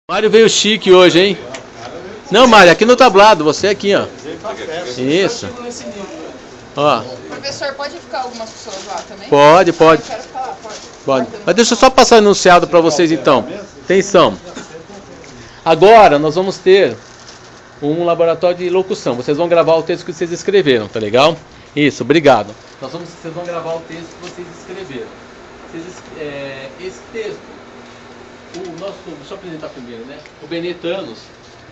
Mário veio chique hoje, hein? Não, Mário, aqui no tablado, você aqui, ó. Isso. Ó. Professor, pode ficar algumas pessoas lá também? Pode. Eu quero ficar lá, Pode. Mas deixa eu só passar anunciado para vocês então. Atenção. Agora nós vamos ter um laboratório de locução. Vocês vão gravar o texto que vocês escreveram, tá legal? Isso, obrigado. Vocês vão gravar o texto que vocês escreveram. Esse texto, deixa eu apresentar primeiro, né? O Benetanos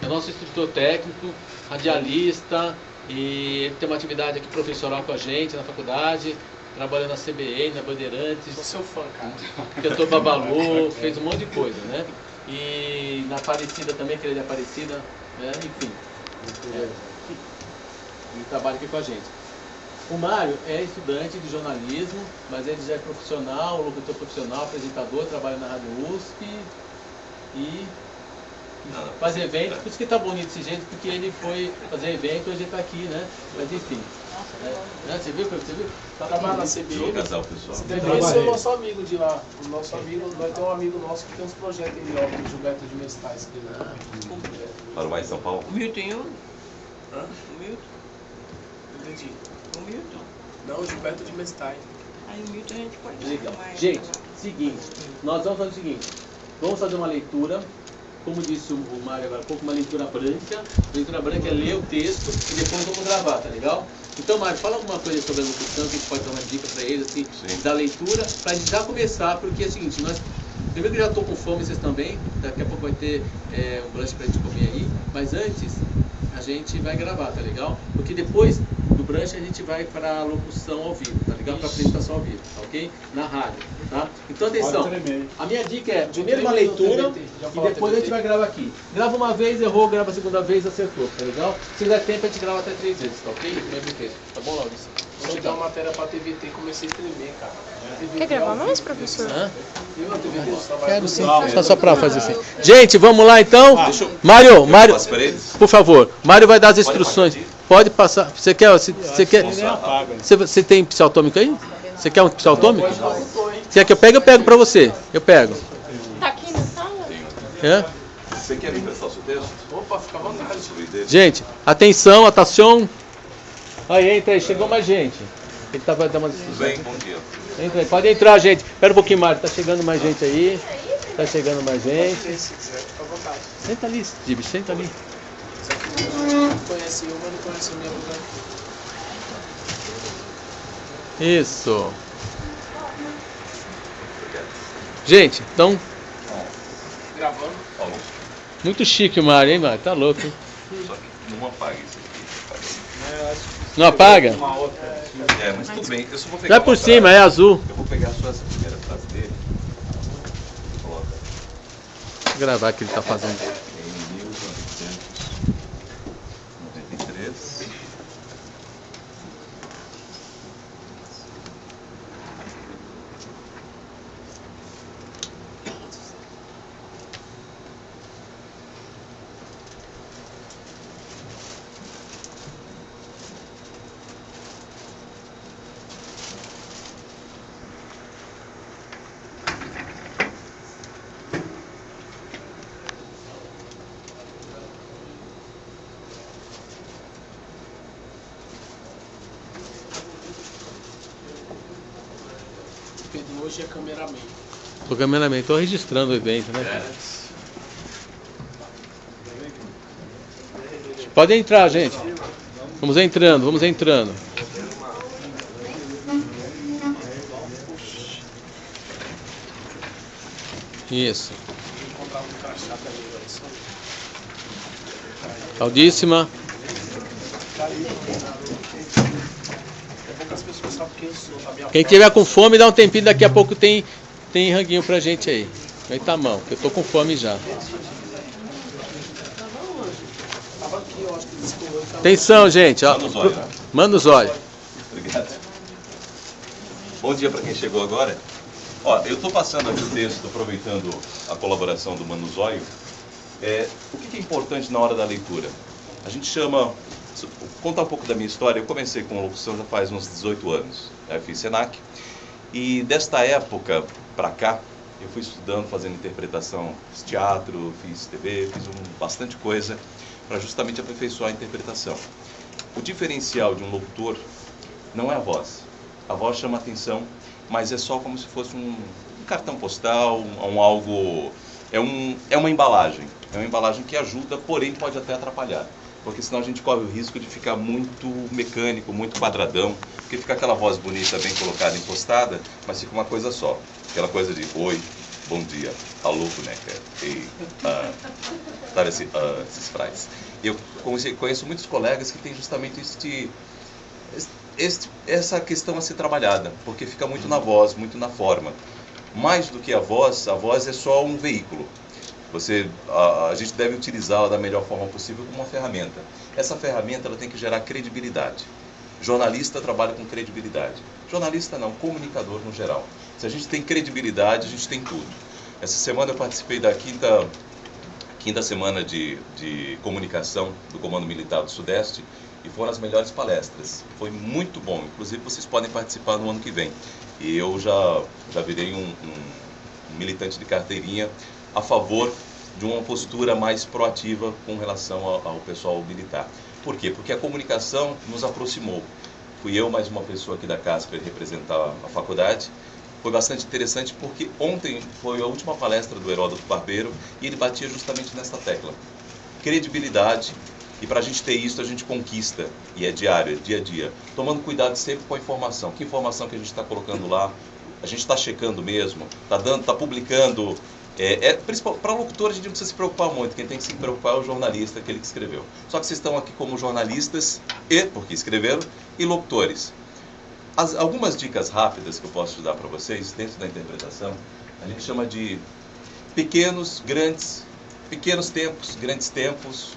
é nosso instrutor técnico, radialista, e ele tem uma atividade aqui profissional com a gente na faculdade, trabalhando na CBN, na Bandeirantes. Sou seu fã, cara. Cantor Babalu, fez um monte de coisa, né? E na Aparecida também, que ele é de Aparecida, né? Enfim. Ele trabalha aqui com a gente. O Mário é estudante de jornalismo, mas ele já é profissional, locutor profissional, apresentador, trabalha na Rádio USP e faz evento. Por isso que tá bonito desse jeito, porque ele foi fazer evento e hoje ele tá aqui, né? Mas enfim. Você viu? Trabalha na CBN. Você deve conhecer o nosso amigo de lá. O nosso amigo, nós temos um amigo nosso que tem uns projetos em Milwaukee, o Gilberto de Mestais. Para mais São Paulo? O Milton. Hã? O Milton. Entendi. O Milton. Não, o Gilberto de Mestais. Aí o Milton a gente pode Legal. mais. Gente, seguinte, nós vamos fazer o seguinte, vamos fazer uma leitura, como disse o Mário agora há pouco, uma leitura branca. A leitura branca é ler o texto e depois vamos gravar, tá legal? Então, Mário, fala alguma coisa sobre a locução, que a gente pode dar uma dica para eles, assim, da leitura, para a gente já começar, porque é o seguinte, primeiro que eu já estou com fome, vocês também, daqui a pouco vai ter um lanche para a gente comer aí, mas antes a gente vai gravar, tá legal? Porque depois do brunch a gente vai para a locução ao vivo, tá legal? Para a apresentação ao vivo, tá ok? Na rádio, tá? Então atenção, a minha dica é primeiro uma leitura e depois a gente vai gravar aqui. Grava uma vez, errou, grava a segunda vez, acertou, tá legal? Se der tempo a gente grava até 3 vezes, tá ok? Mesmo texto, tá bom, Laurice? Vou te dar uma matéria pra TVT e comecei a tremer, cara. Quer gravar mais, professor? Hã? Eu na TVT Quero sim, só para fazer assim. Gente, vamos lá então. Mário, por favor, Mário vai dar as instruções. Pode passar. Você quer? Você tem pistol atômico aí? Você quer um pistol atômico? Você quer que eu pego? Eu pego para você. Eu pego. Tá aqui na sala? É? Você quer me emprestar o seu texto? Opa, fica à vontade. Gente, atenção, atenção. Aí, entra aí, chegou mais gente. Ele vai dar umas Tudo bem? Bom dia. Entra aí, pode entrar, gente. Espera um pouquinho, Mário. Tá chegando mais gente aí. Tá chegando mais gente. Se quiser, fica à vontade. Senta ali, Steve, senta ali. Não conhece eu, mas não conhece o meu lugar. Isso. Gente, então, Gravando. Ó, muito chique o Mário, hein, Mário? Tá louco, hein? só que não apague isso aqui. Não apaga? Mas tudo bem. Eu só vou pegar Vai por uma cima, frase. é azul. Eu vou pegar só essa primeira frase dele. Coloca. Vou gravar o que ele tá fazendo. Em 1993. Pedro hoje é cameraman. Tô cameraman, tô registrando o evento, né? Pode entrar, gente. Vamos entrando, vamos entrando. Isso. Claudíssima. É bom que as pessoas sabem quem eu sou. A minha Quem tiver com fome, dá um tempinho, daqui a pouco tem ranguinho pra gente aí. Aí tá mão, que eu tô com fome já. tava aqui, eu acho que descolou. Atenção, gente, ó. Manda os olhos. Manda os olhos. Obrigado. Bom dia para quem chegou agora. Ó, eu estou passando aqui o texto, aproveitando a colaboração do Mano Zóio. O que é importante na hora da leitura? A gente chama... Vou contar um pouco da minha história. Eu comecei com locução já faz uns 18 anos. Eu fiz Senac. E desta época para cá, eu fui estudando, fazendo interpretação, fiz teatro, fiz TV, fiz bastante coisa para justamente aperfeiçoar a interpretação. O diferencial de um locutor não é a voz. A voz chama atenção, mas é só como se fosse um cartão postal, algo... É uma embalagem. É uma embalagem que ajuda, porém pode até atrapalhar. Porque senão a gente corre o risco de ficar muito mecânico, muito quadradão. Porque fica aquela voz bonita, bem colocada, impostada, mas fica uma coisa só. Aquela coisa de, oi, bom dia, alô, boneca, ei, sabe assim, esses frases. Eu conheço muitos colegas que têm justamente essa questão a ser trabalhada, porque fica muito na voz, muito na forma. Mais do que a voz é só um veículo. A gente deve utilizá-la da melhor forma possível como uma ferramenta. Essa ferramenta ela tem que gerar credibilidade. Jornalista trabalha com credibilidade. Jornalista não, comunicador no geral. Se a gente tem credibilidade, a gente tem tudo. Essa semana eu participei da quinta semana de comunicação do Comando Militar do Sudeste e foram as melhores palestras. Foi muito bom, inclusive vocês podem participar no ano que vem. E eu já virei um militante de carteirinha a favor de uma postura mais proativa com relação ao pessoal militar. Por quê? Porque a comunicação nos aproximou. Fui eu mais uma pessoa aqui da Casper representar a faculdade. Foi bastante interessante porque ontem foi a última palestra do Heródoto Barbeiro e ele batia justamente nessa tecla. Credibilidade, e para a gente ter isso a gente conquista, e é diário, é dia a dia. Tomando cuidado sempre com a informação. Que informação que a gente está colocando lá? A gente está checando mesmo? Está publicando? Para locutor a gente não precisa se preocupar muito, quem tem que se preocupar é o jornalista, aquele que escreveu. Só que vocês estão aqui como jornalistas, porque escreveram, e locutores. Algumas dicas rápidas que eu posso dar para vocês, dentro da interpretação, a gente chama de pequenos tempos, grandes tempos,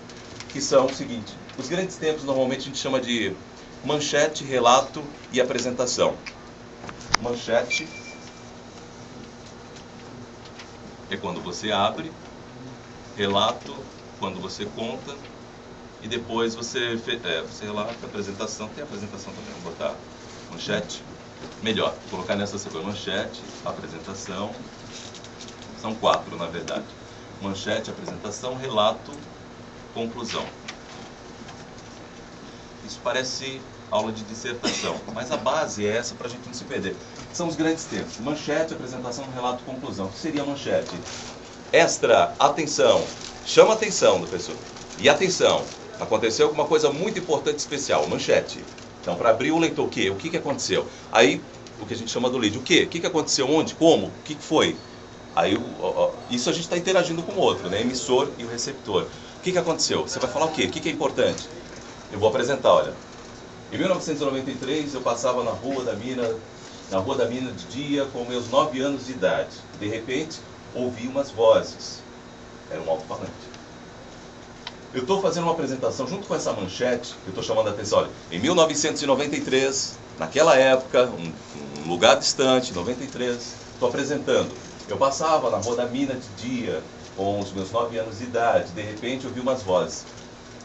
que são o seguinte: os grandes tempos normalmente a gente chama de manchete, relato e apresentação. Manchete é quando você abre, relato, quando você conta, e depois você relata, apresentação, tem apresentação também, vou botar manchete, melhor, vou colocar nessa sequência, manchete, apresentação, são 4 na verdade, manchete, apresentação, relato, conclusão. Isso parece aula de dissertação, mas a base é essa para a gente não se perder. São os grandes tempos: manchete, apresentação, relato, conclusão. O que seria a manchete? Extra, atenção, chama a atenção do pessoal. E atenção, aconteceu alguma coisa muito importante e especial, manchete. Então, para abrir o leitor, o quê? O que aconteceu? Aí, o que a gente chama do lead, o quê? O que aconteceu? Onde? Como? O que foi? Aí, isso a gente está interagindo com o outro, né? Emissor e o receptor. O que aconteceu? Você vai falar o quê? O que é importante? Eu vou apresentar, olha. Em 1993, eu passava na Rua da Mina de dia, com meus 9 anos de idade. De repente, ouvi umas vozes. Era um alto-falante. Eu estou fazendo uma apresentação junto com essa manchete, que eu estou chamando a atenção. Olha, em 1993, naquela época, um lugar distante, 93, estou apresentando. Eu passava na Rua da Mina de dia, com os meus 9 anos de idade. De repente, ouvi umas vozes.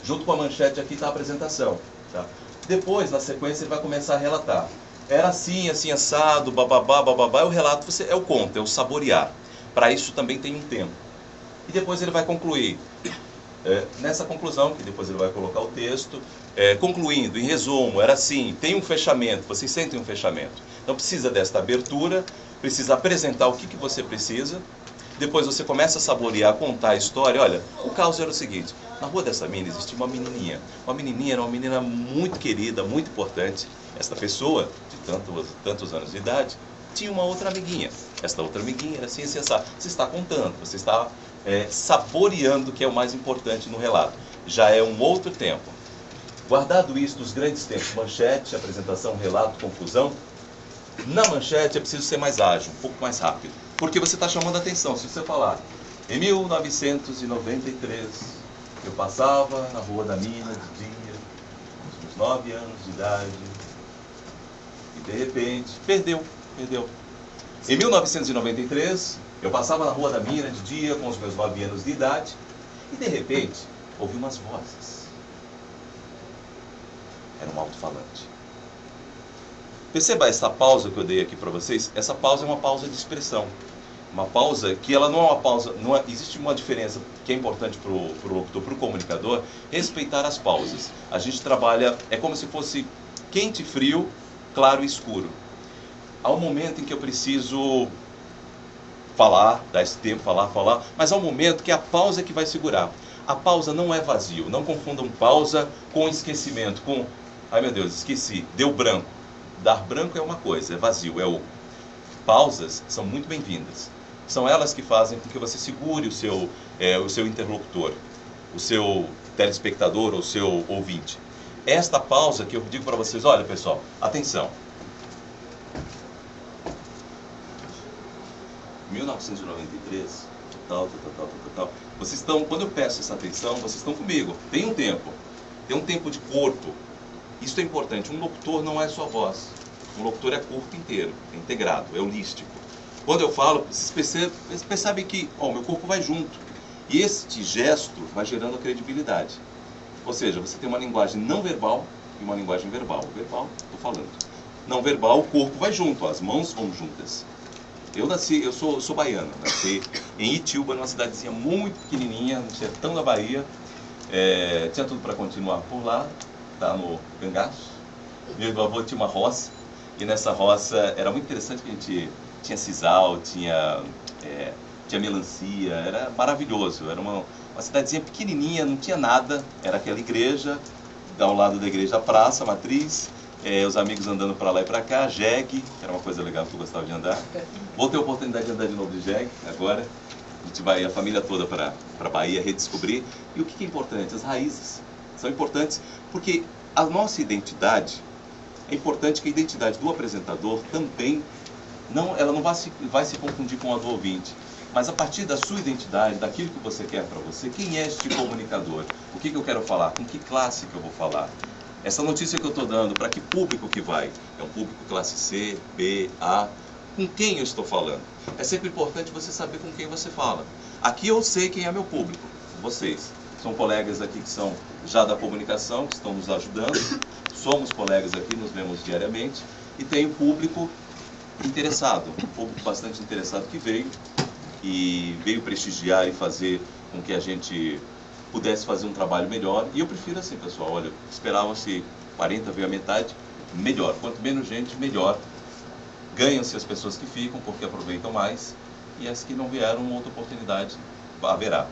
Junto com a manchete aqui está a apresentação. Tá? Depois, na sequência, ele vai começar a relatar. Era assim, assim, assado, bababá, bababá. É o relato, é o conto, é o saborear. Para isso também tem um tempo. E depois ele vai concluir. Nessa conclusão, que depois ele vai colocar o texto, concluindo, em resumo, era assim, tem um fechamento, vocês sentem um fechamento. Então precisa desta abertura, precisa apresentar o que você precisa. Depois você começa a saborear, contar a história. Olha, o caos era o seguinte: na Rua dessa mina existia uma menininha. Uma menininha era uma menina muito querida, muito importante. Esta pessoa, de tantos anos de idade, tinha uma outra amiguinha. Esta outra amiguinha era assim, assim, assim. Você está contando, você está saboreando, que é o mais importante no relato. Já é um outro tempo. Guardado isso dos grandes tempos, manchete, apresentação, relato, conclusão, na manchete é preciso ser mais ágil, um pouco mais rápido. Porque você está chamando a atenção. Se você falar, em 1993, eu passava na Rua da Mina de dia, com os meus 9 anos de idade, e de repente, perdeu. Em 1993, eu passava na Rua da Mina de dia, com os meus 9 anos de idade, e de repente, ouvi umas vozes. Era um alto-falante. Perceba essa pausa que eu dei aqui para vocês. Essa pausa é uma pausa de expressão. Uma pausa que ela não é uma pausa, existe uma diferença que é importante para o locutor, para o comunicador, respeitar as pausas. A gente trabalha, é como se fosse quente e frio, claro e escuro. Há um momento em que eu preciso falar, dar esse tempo, falar, mas há um momento que é a pausa que vai segurar. A pausa não é vazio, não confundam pausa com esquecimento, com, ai meu Deus, esqueci, deu branco. Dar branco é uma coisa, é vazio, é oco. Pausas são muito bem-vindas. São elas que fazem com que você segure o seu interlocutor, o seu telespectador ou o seu ouvinte. Esta pausa que eu digo para vocês, olha pessoal, atenção. 1993, tal. Vocês estão, quando eu peço essa atenção, vocês estão comigo. Tem um tempo de corpo. Isso é importante. Um locutor não é só voz. Um locutor é corpo inteiro, é integrado, é holístico. Quando eu falo, vocês percebem que o meu corpo vai junto. E este gesto vai gerando a credibilidade. Ou seja, você tem uma linguagem não verbal e uma linguagem verbal. Verbal, estou falando. Não verbal, o corpo vai junto, as mãos vão juntas. Eu sou baiano, nasci em Itiúba, numa cidadezinha muito pequenininha, no sertão da Bahia. Tinha tudo para continuar por lá, tá no cangaço. Meu avô tinha uma roça, e nessa roça era muito interessante que a gente tinha sisal, tinha melancia, era maravilhoso. Era uma cidadezinha pequenininha, não tinha nada, era aquela igreja, ao lado da igreja a praça, a matriz, os amigos andando para lá e para cá, jegue, que era uma coisa legal que eu gostava de andar. Vou ter a oportunidade de andar de novo de jegue agora. A gente vai, a família toda, para a Bahia redescobrir. E o que é importante? As raízes são importantes porque a nossa identidade, é importante que a identidade do apresentador também, ela não vai se confundir com a do ouvinte. Mas a partir da sua identidade, daquilo que você quer para você, quem é este comunicador? O que eu quero falar? Com que classe que eu vou falar? Essa notícia que eu estou dando, para que público que vai? É um público classe C, B, A? Com quem eu estou falando? É sempre importante você saber com quem você fala. Aqui eu sei quem é meu público, vocês. São colegas aqui que são já da comunicação, que estão nos ajudando. Somos colegas aqui, nos vemos diariamente. E tem um público interessado, um público bastante interessado que veio prestigiar e fazer com que a gente pudesse fazer um trabalho melhor. E eu prefiro assim, pessoal, olha, esperavam-se 40, veio a metade, melhor. Quanto menos gente, melhor. Ganham-se as pessoas que ficam, porque aproveitam mais, e as que não vieram, outra oportunidade haverá.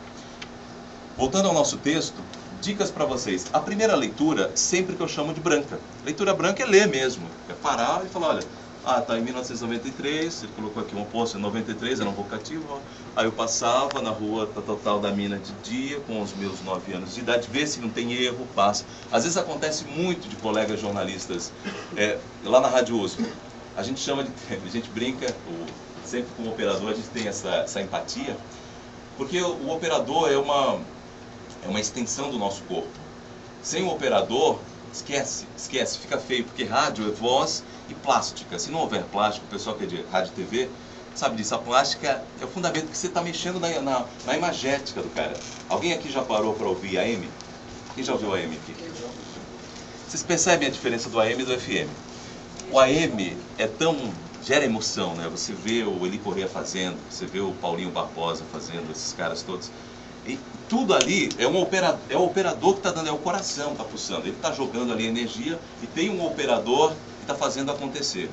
Voltando ao nosso texto, dicas para vocês. A primeira leitura, sempre que eu chamo de branca. Leitura branca é ler mesmo, é parar e falar, olha, tá em 1993, ele colocou aqui um posto em 93, era um vocativo, ó. Aí eu passava na rua tal da mina de dia, com os meus 9 anos de idade, vê se não tem erro, passa. Às vezes acontece muito de colegas jornalistas, lá na Rádio USP, a gente brinca, sempre com o operador a gente tem essa empatia, porque o operador é uma extensão do nosso corpo. Sem o operador, esquece, fica feio, porque rádio é voz e plástica. Se não houver plástico, o pessoal que é de rádio e TV sabe disso, a plástica é o fundamento que você está mexendo na imagética do cara. Alguém aqui já parou para ouvir AM? Quem já ouviu AM aqui? Vocês percebem a diferença do AM e do FM? O AM gera emoção, né? Você vê o Eli Corrêa fazendo, você vê o Paulinho Barbosa fazendo, esses caras todos. E tudo ali é o operador que está dando, é o coração que está pulsando. Ele está jogando ali energia e tem um operador que está fazendo acontecer.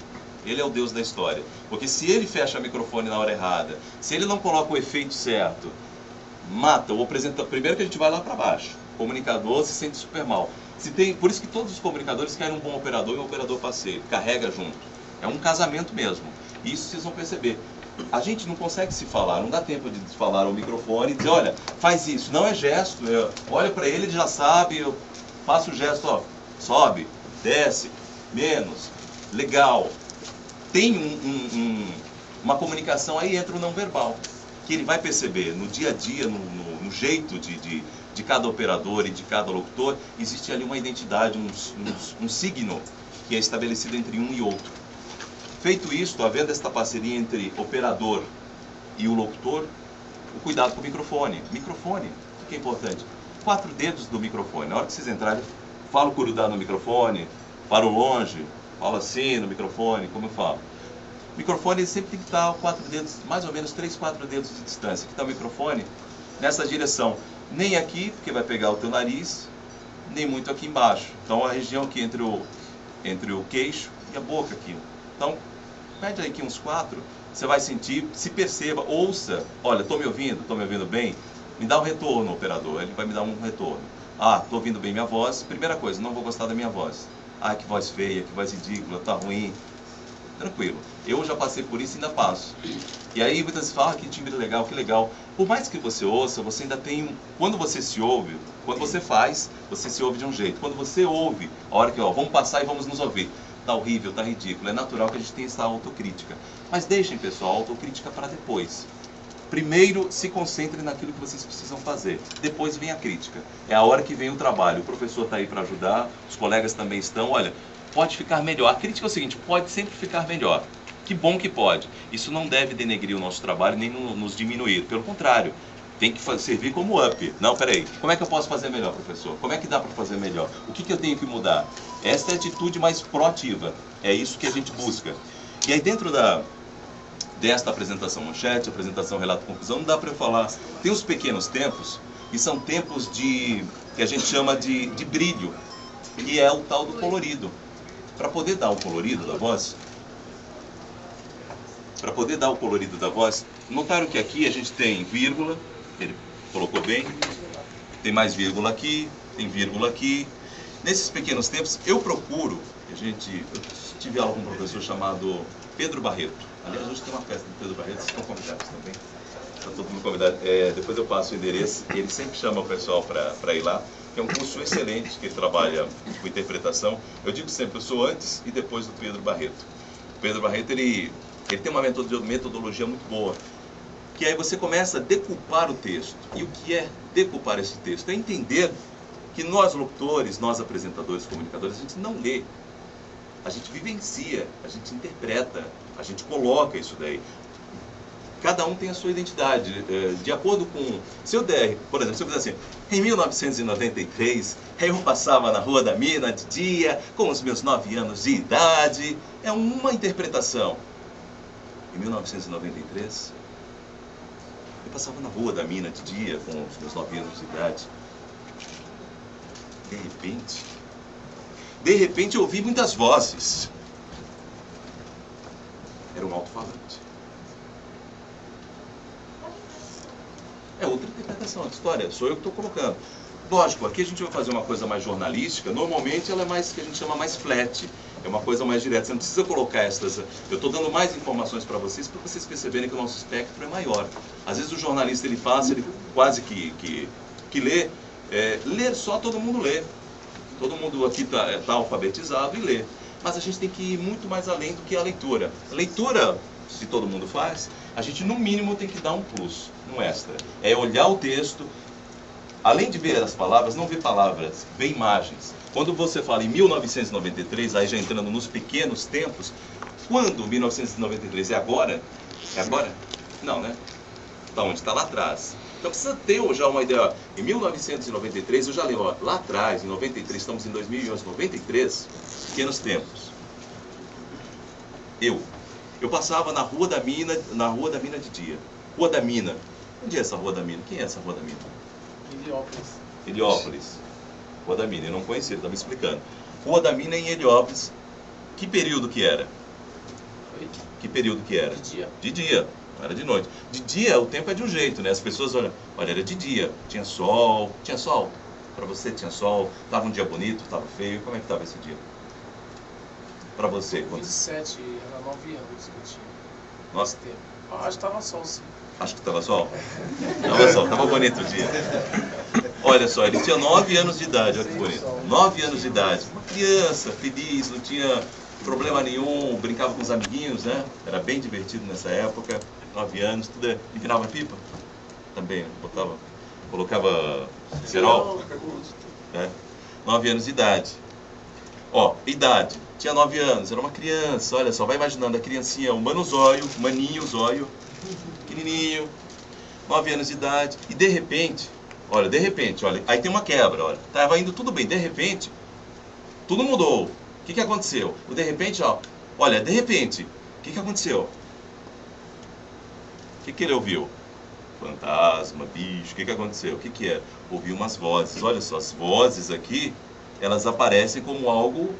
Ele é o Deus da história. Porque se ele fecha o microfone na hora errada, se ele não coloca o efeito certo, mata o apresentador. Primeiro que a gente vai lá para baixo. O comunicador se sente super mal. Por isso que todos os comunicadores querem um bom operador e um operador parceiro. Carrega junto. É um casamento mesmo. Isso vocês vão perceber. A gente não consegue se falar, não dá tempo de falar ao microfone e dizer, olha, faz isso. Não é gesto. Olha para ele, ele já sabe, eu faço o gesto, ó, sobe, desce, menos, legal. Tem uma comunicação, aí entra o não verbal, que ele vai perceber no dia a dia, no jeito de cada operador e de cada locutor, existe ali uma identidade, um signo que é estabelecido entre um e outro. Feito isso, havendo esta parceria entre operador e o locutor, o cuidado com o microfone. Microfone, o que é importante? 4 dedos do microfone. Na hora que vocês entrarem, falo curudá no microfone, paro longe, falo assim no microfone, como eu falo. O microfone ele sempre tem que estar a 4 dedos, mais ou menos 3, 4 dedos de distância. Aqui está o microfone nessa direção. Nem aqui, porque vai pegar o teu nariz, nem muito aqui embaixo. Então a região aqui entre o queixo e a boca aqui. Então, pede aí aqui uns 4, você vai sentir, se perceba, ouça. Olha, estou me ouvindo bem? Me dá um retorno, operador. Ele vai me dar um retorno. Ah, estou ouvindo bem minha voz. Primeira coisa, não vou gostar da minha voz. Ah, que voz feia, que voz ridícula, tá ruim. Tranquilo. Eu já passei por isso e ainda passo. E aí muitas vezes falam, ah, que timbre legal, que legal. Por mais que você ouça, você ainda tem... Quando você se ouve, quando você faz, você se ouve de um jeito. Quando você ouve, a hora que, ó, vamos passar e vamos nos ouvir. Tá horrível, tá ridículo. É natural que a gente tenha essa autocrítica. Mas deixem, pessoal, a autocrítica para depois. Primeiro, se concentre naquilo que vocês precisam fazer. Depois vem a crítica. É a hora que vem o trabalho. O professor está aí para ajudar, os colegas também estão. Olha, pode ficar melhor. A crítica é o seguinte, pode sempre ficar melhor. Que bom que pode. Isso não deve denegrir o nosso trabalho, nem nos diminuir. Pelo contrário, tem que servir como up. Não, peraí, como é que eu posso fazer melhor, professor? Como é que dá para fazer melhor? O que eu tenho que mudar? Esta é a atitude mais proativa. É isso que a gente busca. E aí dentro desta apresentação manchete, apresentação relato conclusão, não dá para eu falar. Tem os pequenos tempos, e são tempos que a gente chama de brilho, que é o tal do colorido. Para poder dar o colorido da voz, notaram que aqui a gente tem vírgula, ele colocou bem, tem mais vírgula aqui, tem vírgula aqui. Nesses pequenos tempos, eu procuro, eu tive aula com um professor chamado Pedro Barreto. Aliás, hoje tem uma festa do Pedro Barreto, vocês estão convidados também. Está todo mundo convidado. Depois eu passo o endereço, ele sempre chama o pessoal para ir lá, que é um curso excelente, que ele trabalha com interpretação. Eu digo sempre, eu sou antes e depois do Pedro Barreto. O Pedro Barreto, ele tem uma metodologia muito boa, que aí você começa a decupar o texto. E o que é decupar esse texto? É entender que nós locutores, nós apresentadores, comunicadores, a gente não lê. A gente vivencia, a gente interpreta, a gente coloca isso daí. Cada um tem a sua identidade, de acordo com... Se eu der, por exemplo, se eu fizer assim, em 1993, eu passava na Rua da Mina de dia, com os meus 9 anos de idade, é uma interpretação. Em 1993, eu passava na Rua da Mina de dia, com os meus 9 anos de idade. De repente eu ouvi muitas vozes. Era um alto-falante. É outra interpretação da história, sou eu que estou colocando. Lógico, aqui a gente vai fazer uma coisa mais jornalística, normalmente ela é mais, que a gente chama mais flat, é uma coisa mais direta, você não precisa colocar essas... Eu estou dando mais informações para vocês perceberem que o nosso espectro é maior. Às vezes o jornalista ele passa, ele quase que lê, ler só todo mundo lê. Todo mundo aqui tá alfabetizado e lê. Mas a gente tem que ir muito mais além do que a leitura. A leitura, se todo mundo faz, a gente no mínimo tem que dar um plus, um extra. É olhar o texto, além de ver as palavras, não ver palavras, ver imagens. Quando você fala em 1993, aí já entrando nos pequenos tempos, quando 1993 é agora? É agora? Não, né? Está onde? Está lá atrás. Então precisa ter já uma ideia. Ó, em 1993, eu já lembro, ó, lá atrás, em 93, estamos em 2011, 93, pequenos tempos. Eu passava na Rua da Mina de dia. Rua da Mina. Onde é essa Rua da Mina? Quem é essa Rua da Mina? Heliópolis. Rua da Mina, eu não conhecia, ele estava me explicando. Rua da Mina em Heliópolis. Que período que era? Que período que era? De dia. De dia. Não era de noite. De dia o tempo é de um jeito, né? As pessoas olham, olha, era de dia, tinha sol. Tinha sol? Para você tinha sol? Tava um dia bonito, tava feio? Como é que tava esse dia? Para você? 27, era 9 anos que eu tinha. Nossa. Acho que tava sol, sim. Acho que tava sol? Tava sol, tava bonito o dia. Olha só, ele tinha 9 anos de idade, olha que bonito. 9 anos de idade. Uma criança, feliz, não tinha problema nenhum, brincava com os amiguinhos, né? Era bem divertido nessa época. 9 anos, tudo empinava pipa? Também, colocava cerol? 9 anos de idade. Ó, idade, tinha 9 anos, era uma criança, olha só, vai imaginando a criancinha, o maninho, zóio, pequenininho, 9 anos de idade, e de repente, olha, aí tem uma quebra, olha, tava indo tudo bem, de repente, tudo mudou. O que aconteceu? De repente, ó, olha, de repente, O que aconteceu? O que ele ouviu? Fantasma, bicho, o que aconteceu? O que é? Ouviu umas vozes. Olha só, as vozes aqui, elas aparecem como algo...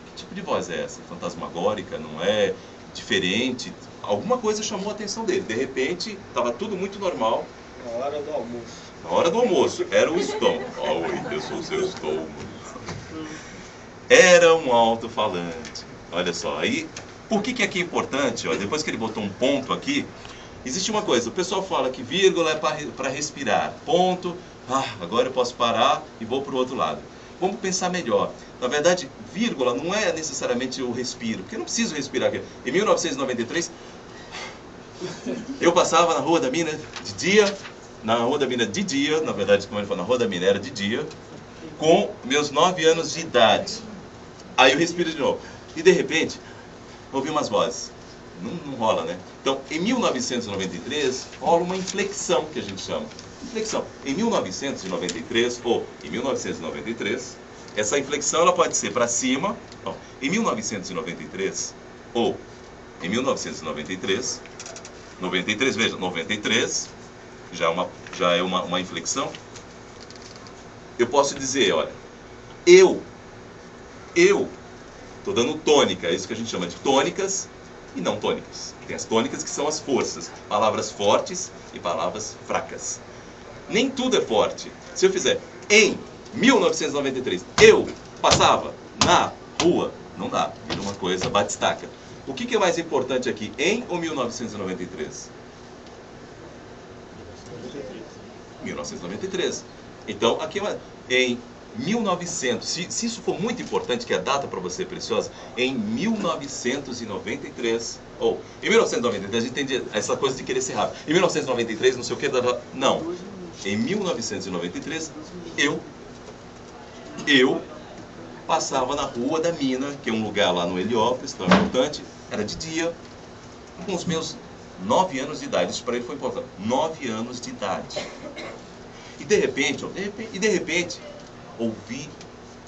Que tipo de voz é essa? Fantasmagórica, não é? Diferente? Alguma coisa chamou a atenção dele. De repente, estava tudo muito normal. Na hora do almoço. Na hora do almoço, era o estômago. Oi, eu sou o seu estômago. Era um alto-falante. Olha só, aí, por que aqui é importante? Ó, depois que ele botou um ponto aqui, existe uma coisa, o pessoal fala que vírgula é para respirar, ponto, agora eu posso parar e vou para o outro lado. Vamos pensar melhor. Na verdade, vírgula não é necessariamente o respiro, porque eu não preciso respirar aqui. Em 1993, eu passava na Rua da Mina de dia, na verdade, como ele falou, na Rua da Mina era de dia, com meus 9 anos de idade. Aí eu respiro de novo. E de repente, ouvi umas vozes. Não rola, né? Então, em 1993, rola uma inflexão, que a gente chama. Inflexão. Em 1993, ou em 1993, essa inflexão ela pode ser para cima. Não, em 1993, ou em 1993, 93, veja, 93, já é uma inflexão. Eu posso dizer, olha, eu, estou dando tônica, é isso que a gente chama de tônicas e não tônicas. Tem as tônicas que são as forças, palavras fortes e palavras fracas. Nem tudo é forte. Se eu fizer em 1993, eu passava na rua, não dá, vira uma coisa batistaca. O que é mais importante aqui, em ou 1993? 1993. Então, aqui em 1900, se isso for muito importante, que é a data para você preciosa, em 1993, ou em 1993, a gente tem essa coisa de querer ser rápido. Em 1993, não sei o que, não. Em 1993, eu passava na Rua da Mina, que é um lugar lá no Heliópolis, tão importante, era de dia, com os meus 9 anos de idade. Isso para ele foi importante. 9 anos de idade. E de repente,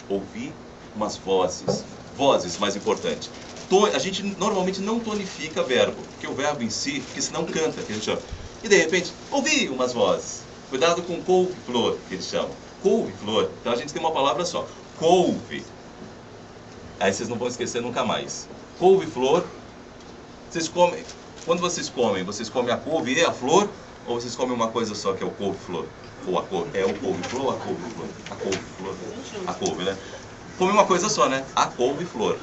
ouvi umas vozes mais importantes. A gente normalmente não tonifica verbo, porque o verbo em si, porque senão canta, que a gente chama. E de repente, ouvi umas vozes. Cuidado com couve-flor, que eles chamam. Couve-flor. Então a gente tem uma palavra só. Couve. Aí vocês não vão esquecer nunca mais. Couve-flor. Vocês comem. Quando vocês comem a couve e a flor? Ou vocês comem uma coisa só, que é o couve-flor? Ou a couve, é o couve-flor ou a couve-flor? A couve-flor. A couve, né? Come uma coisa só, né? A couve-flor.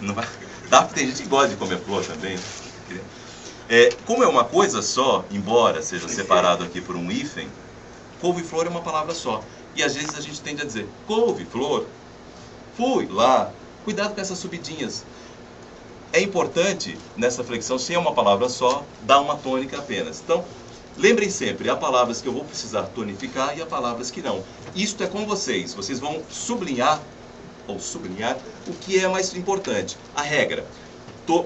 Não vai... Dá, porque tem gente que gosta de comer flor também. Como é uma coisa só, embora seja separado aqui por um hífen, couve-flor é uma palavra só. E às vezes a gente tende a dizer, couve-flor, fui lá. Cuidado com essas subidinhas. É importante, nessa flexão, se é uma palavra só, dar uma tônica apenas. Então, lembrem sempre, há palavras que eu vou precisar tonificar e há palavras que não. Isto é com vocês. Vocês vão sublinhar o que é mais importante. A regra.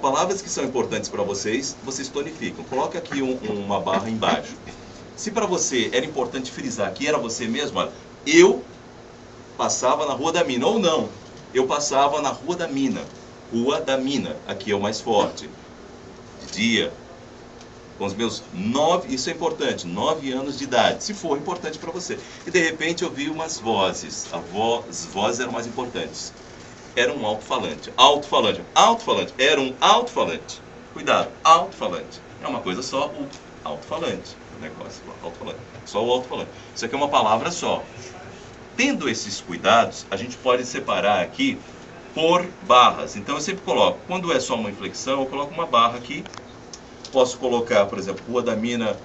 Palavras que são importantes para vocês, vocês tonificam. Coloca aqui uma barra embaixo. Se para você era importante frisar que era você mesmo, olha, eu passava na Rua da Mina, ou não, eu passava na Rua da Mina. Rua da Mina, aqui é o mais forte. De dia, com os meus 9, isso é importante, 9 anos de idade, se for importante para você. E de repente eu vi umas vozes, as vozes eram mais importantes. Era um alto-falante, era um alto-falante. Cuidado, alto-falante. É uma coisa só, o alto-falante. O negócio, alto-falante. Só o alto-falante. Isso aqui é uma palavra só. Tendo esses cuidados, a gente pode separar aqui por barras. Então eu sempre coloco, quando é só uma inflexão, eu coloco uma barra aqui. Posso colocar, por exemplo, Rua da Mina,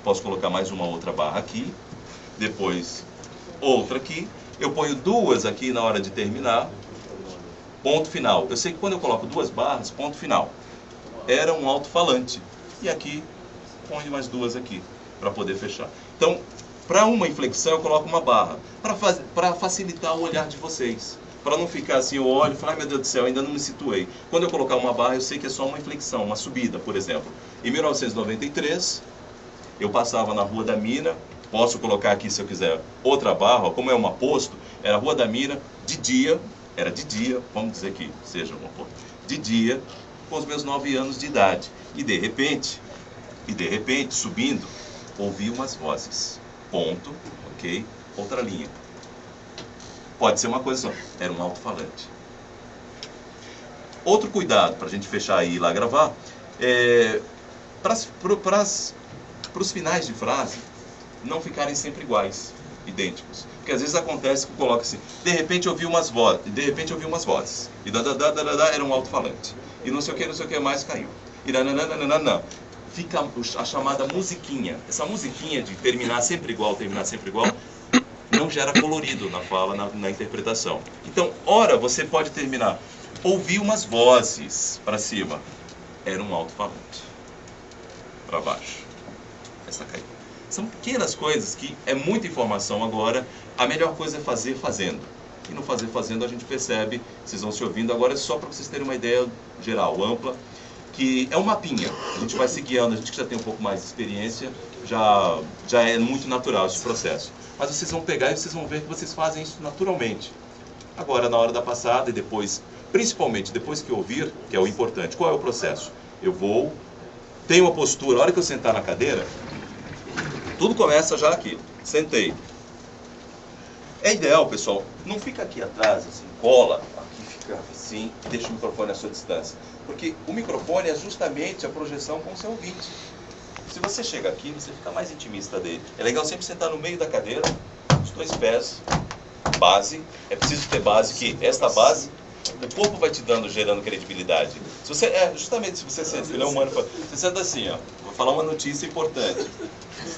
posso colocar mais uma outra barra aqui. Depois, outra aqui. Eu ponho 2 aqui na hora de terminar. Ponto final. Eu sei que quando eu coloco 2 barras, ponto final. Era um alto-falante. E aqui, ponho mais 2 aqui, para poder fechar. Então, para uma inflexão, eu coloco uma barra. Para facilitar o olhar de vocês. Para não ficar assim, eu olho e falo, ai meu Deus do céu, ainda não me situei. Quando eu colocar uma barra, eu sei que é só uma inflexão, uma subida, por exemplo. Em 1993, eu passava na Rua da Mina. Posso colocar aqui, se eu quiser, outra barra, ó, como é um aposto, era a Rua da Mina, de dia, era de dia, vamos dizer que seja um aposto, de dia, com os meus 9 anos de idade. E de repente, subindo, ouvi umas vozes. Ponto, ok? Outra linha. Pode ser uma coisa só. Era um alto-falante. Outro cuidado, para a gente fechar e ir lá gravar, para os finais de frase não ficarem sempre iguais, idênticos. Porque às vezes acontece que coloca assim, de repente eu ouvi umas vozes, e era um alto-falante. E não sei o que mais caiu. E nananana. Fica a chamada musiquinha. Essa musiquinha de terminar sempre igual, não gera colorido na fala, na interpretação. Então, ora, você pode terminar, ouvi umas vozes para cima. Era um alto-falante. Para baixo. Essa caiu. São pequenas coisas que é muita informação agora. A melhor coisa é fazer fazendo. E no fazer fazendo a gente percebe, vocês vão se ouvindo. Agora é só para vocês terem uma ideia geral, ampla, que é um mapinha. A gente vai se guiando, a gente que já tem um pouco mais de experiência, já é muito natural esse processo. Mas vocês vão pegar e vocês vão ver que vocês fazem isso naturalmente. Agora, na hora da passada e depois, principalmente depois que ouvir, que é o importante, qual é o processo? Eu vou, tenho uma postura, a hora que eu sentar na cadeira, tudo começa já aqui. Sentei. É ideal, pessoal, não fica aqui atrás, assim, cola, aqui fica assim, e deixa o microfone à sua distância. Porque o microfone é justamente a projeção com o seu ouvinte. Se você chega aqui, você fica mais intimista dele. É legal sempre sentar no meio da cadeira, os 2 pés, base. É preciso ter base, que esta base, o corpo vai te gerando credibilidade. Se você, justamente, se você senta, ele é humano, você senta assim, ó, vou falar uma notícia importante.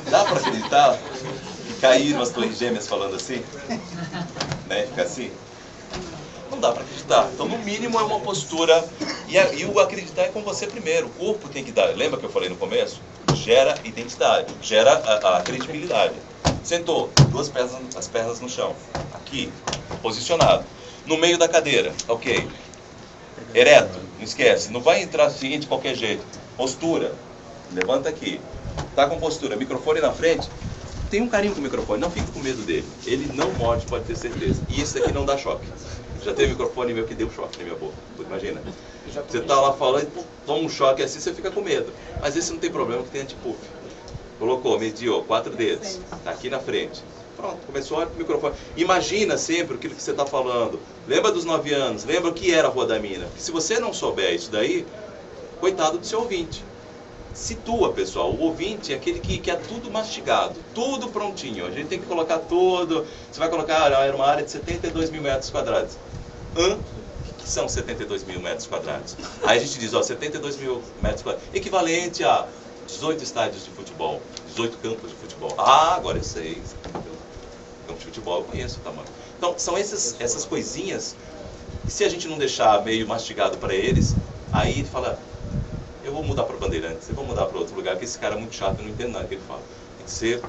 Dá para acreditar que caíram as torres gêmeas falando assim? Né? Fica assim? Não dá para acreditar. Então, no mínimo, é uma postura. E o acreditar é com você primeiro. O corpo tem que dar. Lembra que eu falei no começo? Gera identidade, gera a credibilidade. Sentou, as pernas no chão. Aqui, posicionado. No meio da cadeira, ok. Ereto, não esquece. Não vai entrar assim de qualquer jeito. Postura. Levanta aqui. Tá com postura. Microfone na frente. Tem um carinho com o microfone. Não fique com medo dele. Ele não morde, pode ter certeza. E esse daqui não dá choque. Já teve microfone meu que deu choque na minha boca. Imagina. Você tá lá falando, toma um choque assim, você fica com medo. Mas esse não tem problema, que tem antipuff. Colocou, mediu, 4 dedos. Tá aqui na frente. Pronto, começou a olhar pro microfone. Imagina sempre aquilo que você está falando. Lembra dos 9 anos, lembra o que era a Rua da Mina. Porque se você não souber isso daí, coitado do seu ouvinte. Situa, pessoal. O ouvinte é aquele que quer tudo mastigado, tudo prontinho. A gente tem que colocar tudo. Você vai colocar, era uma área de 72 mil metros quadrados. O que são 72 mil metros quadrados? Aí a gente diz, ó, 72 mil metros quadrados, equivalente a 18 estádios de futebol, 18 campos de futebol. Ah, agora eu sei. Campo de futebol eu conheço o tamanho. Então, são essas coisinhas, e se a gente não deixar meio mastigado para eles, aí ele fala, eu vou mudar para Bandeirantes, eu vou mudar para outro lugar, porque esse cara é muito chato, eu não entendo nada que ele fala. Tem que ser,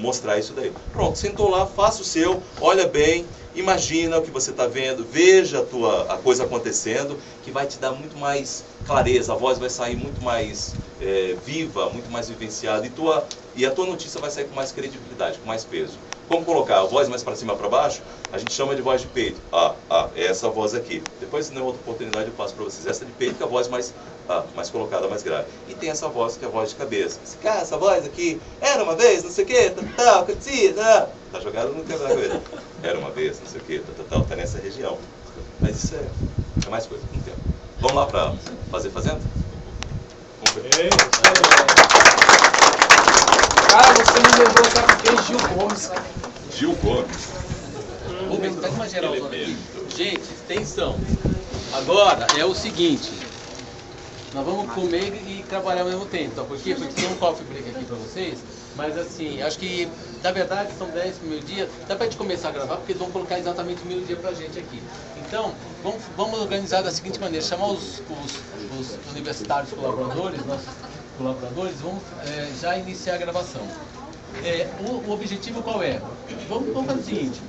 mostrar isso daí. Pronto, sentou lá, faça o seu, olha bem, imagina o que você está vendo, veja a coisa acontecendo, que vai te dar muito mais clareza, a voz vai sair muito mais viva, muito mais vivenciada, e a tua notícia vai sair com mais credibilidade, com mais peso. Como colocar a voz mais para cima, para baixo, a gente chama de voz de peito. É essa voz aqui. Depois, na outra oportunidade, eu passo para vocês essa de peito, que é a voz mais colocada, mais grave. E tem essa voz que é a voz de cabeça. Essa voz aqui, era uma vez, não sei o que, acontecia, tá jogado no quebrar cabeça. Era uma vez, não sei o que, tá nessa região. Mas isso é mais coisa, não tem. Vamos lá para fazer fazendo? Vamos ver. Cara, você me lembrou, sabe quem? Gil Gomes. Gil Gomes. Rubens, pega uma geral aqui. Gente, atenção. Agora é o seguinte. Nós vamos comer e trabalhar ao mesmo tempo. Tá? Por quê? Porque tem um coffee break aqui pra vocês. Mas assim, acho que, na verdade, são 10 para o meio-dia. Dá pra gente começar a gravar, porque eles vão colocar exatamente o meio-dia pra gente aqui. Então, vamos organizar da seguinte maneira. Chamar os universitários colaboradores, nossos colaboradores, vamos já iniciar a gravação. O objetivo qual é? Vamos fazer o seguinte,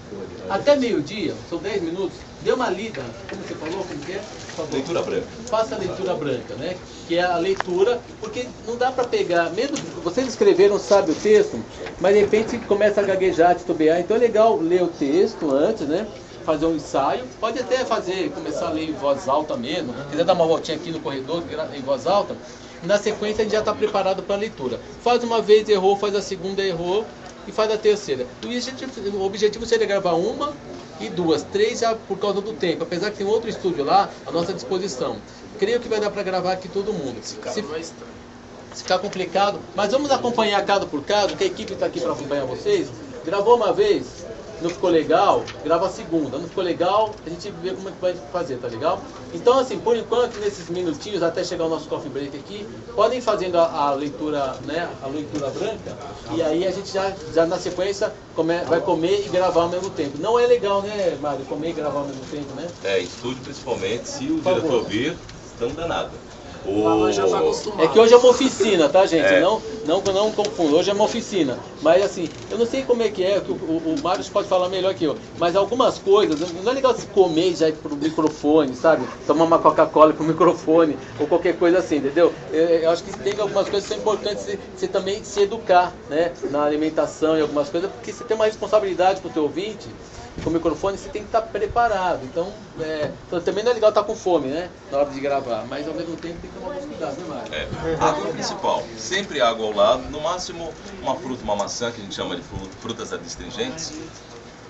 até meio-dia, são 10 minutos, dê uma lida, como você falou, como que é? Leitura branca. Faça a leitura branca, né? Que é a leitura, porque não dá para pegar, mesmo que vocês escreveram, sabe o texto, mas de repente começa a gaguejar, titubear, então é legal ler o texto antes, né? fazer um ensaio, pode até começar a ler em voz alta mesmo, quiser dar uma voltinha aqui no corredor em voz alta, na sequência a gente já está preparado para a leitura. Faz uma vez, errou, faz a segunda, errou, e faz a terceira. O objetivo seria gravar uma e duas, três já por causa do tempo, apesar que tem outro estúdio lá à nossa disposição. Creio que vai dar para gravar aqui todo mundo. Se ficar complicado, mas vamos acompanhar caso por caso, que a equipe está aqui para acompanhar vocês. Gravou uma vez, não ficou legal, grava a segunda. Não ficou legal, a gente vê como é que vai fazer, tá legal? Então, assim, por enquanto, nesses minutinhos, até chegar o nosso coffee break aqui, podem ir fazendo a leitura, né, a leitura branca, e aí a gente já na sequência vai comer e gravar ao mesmo tempo. Não é legal, né, Mário, comer e gravar ao mesmo tempo, né? Em estúdio, principalmente, se o diretor vir, estamos danados. Já tá acostumado. É que hoje é uma oficina, tá, gente? Não confunda, hoje é uma oficina. Mas assim, eu não sei como é que o Mário pode falar melhor que eu, mas algumas coisas, não é legal se comer e já ir pro microfone, sabe? Tomar uma Coca-Cola pro microfone, ou qualquer coisa assim, entendeu? Eu acho que tem algumas coisas que são importantes você também se educar, né? Na alimentação e algumas coisas, porque você tem uma responsabilidade pro teu ouvinte. Com o microfone você tem que estar preparado, então também não é legal estar com fome, né, na hora de gravar, mas ao mesmo tempo tem que tomar alguns cuidados, né, Mário? Água principal, sempre água ao lado, no máximo uma fruta, uma maçã, que a gente chama de frutas adstringentes,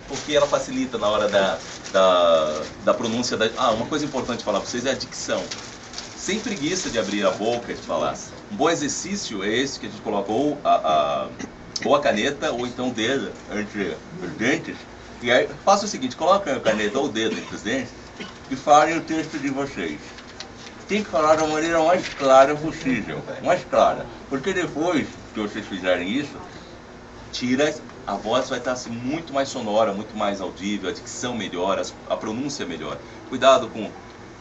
porque ela facilita na hora da pronúncia. Uma coisa importante falar para vocês é a dicção. Sem preguiça de abrir a boca e de falar. Um bom exercício é esse que a gente coloca ou a caneta ou então o dedo entre os dentes. E aí, faça o seguinte, coloque a caneta ou o dedo entre os dentes e falem o texto de vocês. Tem que falar da maneira mais clara possível, mais clara. Porque depois que vocês fizerem isso, a voz vai estar assim, muito mais sonora, muito mais audível, a dicção melhora, a pronúncia melhora. Cuidado com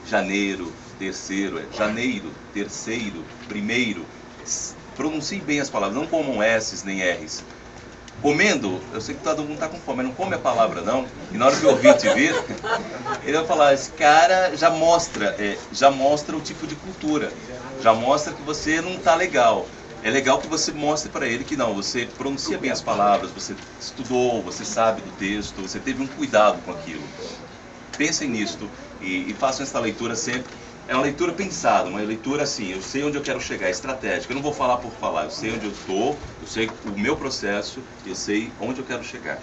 janeiro, terceiro, primeiro. Pronuncie bem as palavras, não comam S's nem R's. Comendo, eu sei que todo mundo está com fome, mas não come a palavra não, e na hora que o ouvinte vir, ele vai falar, esse cara já mostra o tipo de cultura, já mostra que você não está legal. É legal que você mostre para ele que não, você pronuncia bem as palavras, você estudou, você sabe do texto, você teve um cuidado com aquilo. Pensem nisto e façam essa leitura sempre. É uma leitura pensada, uma leitura assim, eu sei onde eu quero chegar, estratégica. Eu não vou falar por falar, eu sei onde eu estou, eu sei o meu processo, eu sei onde eu quero chegar.